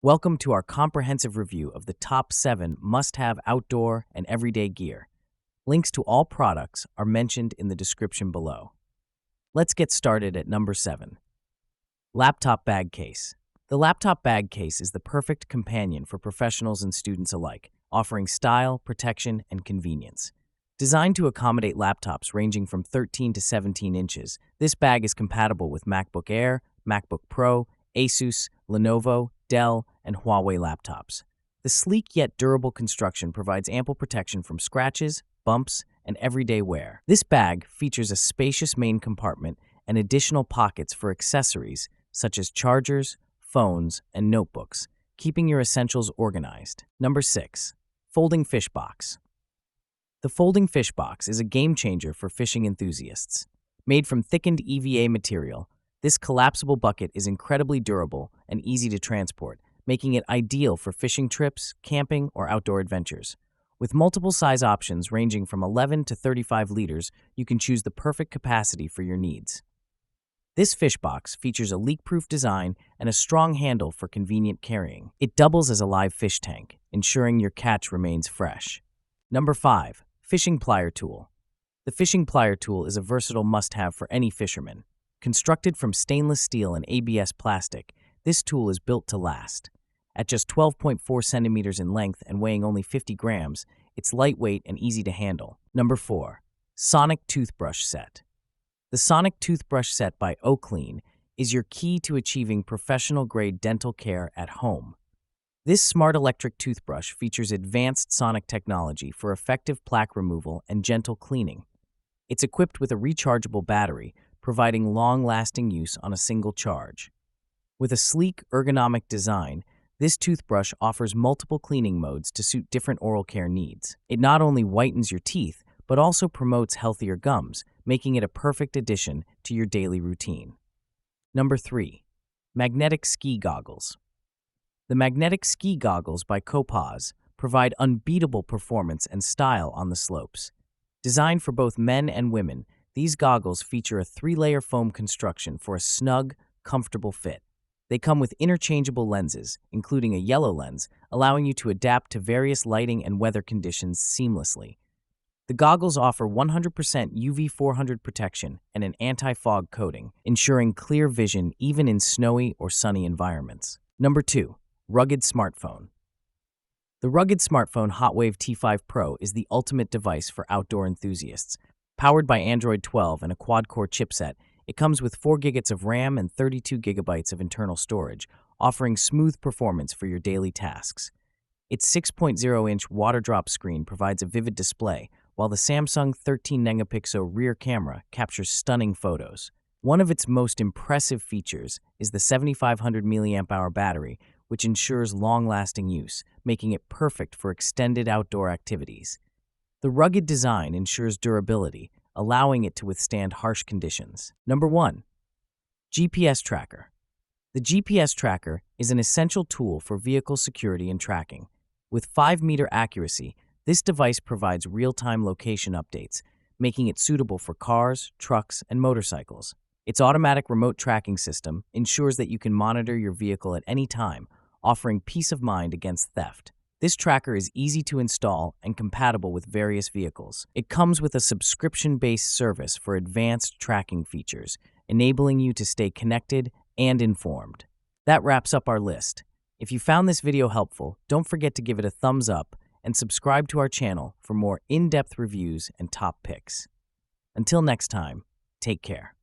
Welcome to our comprehensive review of the top 7 must-have outdoor and everyday gear. Links to all products are mentioned in the description below. Let's get started at number 7. Laptop Bag Case. The laptop bag case is the perfect companion for professionals and students alike, offering style, protection, and convenience. Designed to accommodate laptops ranging from 13 to 17 inches, this bag is compatible with MacBook Air, MacBook Pro, Asus, Lenovo, Dell, and Huawei laptops. The sleek yet durable construction provides ample protection from scratches, bumps, and everyday wear. This bag features a spacious main compartment and additional pockets for accessories such as chargers, phones, and notebooks, keeping your essentials organized. Number 6. Folding Fish Box. The folding fish box is a game changer for fishing enthusiasts. Made from thickened EVA material, this collapsible bucket is incredibly durable and easy to transport, making it ideal for fishing trips, camping, or outdoor adventures. With multiple size options ranging from 11 to 35 liters, you can choose the perfect capacity for your needs. This fish box features a leak-proof design and a strong handle for convenient carrying. It doubles as a live fish tank, ensuring your catch remains fresh. Number 5. Fishing Plier Tool. The fishing plier tool is a versatile must-have for any fisherman. Constructed from stainless steel and ABS plastic, this tool is built to last. At just 12.4 centimeters in length and weighing only 50 grams, it's lightweight and easy to handle. Number 4. Sonic Toothbrush Set. The Sonic Toothbrush Set by Oclean is your key to achieving professional-grade dental care at home. This smart electric toothbrush features advanced sonic technology for effective plaque removal and gentle cleaning. It's equipped with a rechargeable battery, providing long-lasting use on a single charge. With a sleek, ergonomic design, this toothbrush offers multiple cleaning modes to suit different oral care needs. It not only whitens your teeth, but also promotes healthier gums, making it a perfect addition to your daily routine. Number 3. Magnetic Ski Goggles. The magnetic ski goggles by Copaz provide unbeatable performance and style on the slopes. Designed for both men and women, these goggles feature a 3-layer foam construction for a snug, comfortable fit. They come with interchangeable lenses, including a yellow lens, allowing you to adapt to various lighting and weather conditions seamlessly. The goggles offer 100% UV 400 protection and an anti-fog coating, ensuring clear vision even in snowy or sunny environments. Number 2. Rugged Smartphone. The rugged smartphone HotWave T5 Pro is the ultimate device for outdoor enthusiasts. Powered by Android 12 and a quad-core chipset, it comes with 4 GB of RAM and 32 GB of internal storage, offering smooth performance for your daily tasks. Its 6.0-inch water-drop screen provides a vivid display, while the Samsung 13-megapixel rear camera captures stunning photos. One of its most impressive features is the 7,500 mAh battery, which ensures long-lasting use, making it perfect for extended outdoor activities. The rugged design ensures durability, allowing it to withstand harsh conditions. Number 1. GPS Tracker. The GPS Tracker is an essential tool for vehicle security and tracking. With 5-meter accuracy, this device provides real-time location updates, making it suitable for cars, trucks, and motorcycles. Its automatic remote tracking system ensures that you can monitor your vehicle at any time, offering peace of mind against theft. This tracker is easy to install and compatible with various vehicles. It comes with a subscription-based service for advanced tracking features, enabling you to stay connected and informed. That wraps up our list. If you found this video helpful, don't forget to give it a thumbs up and subscribe to our channel for more in-depth reviews and top picks. Until next time, take care.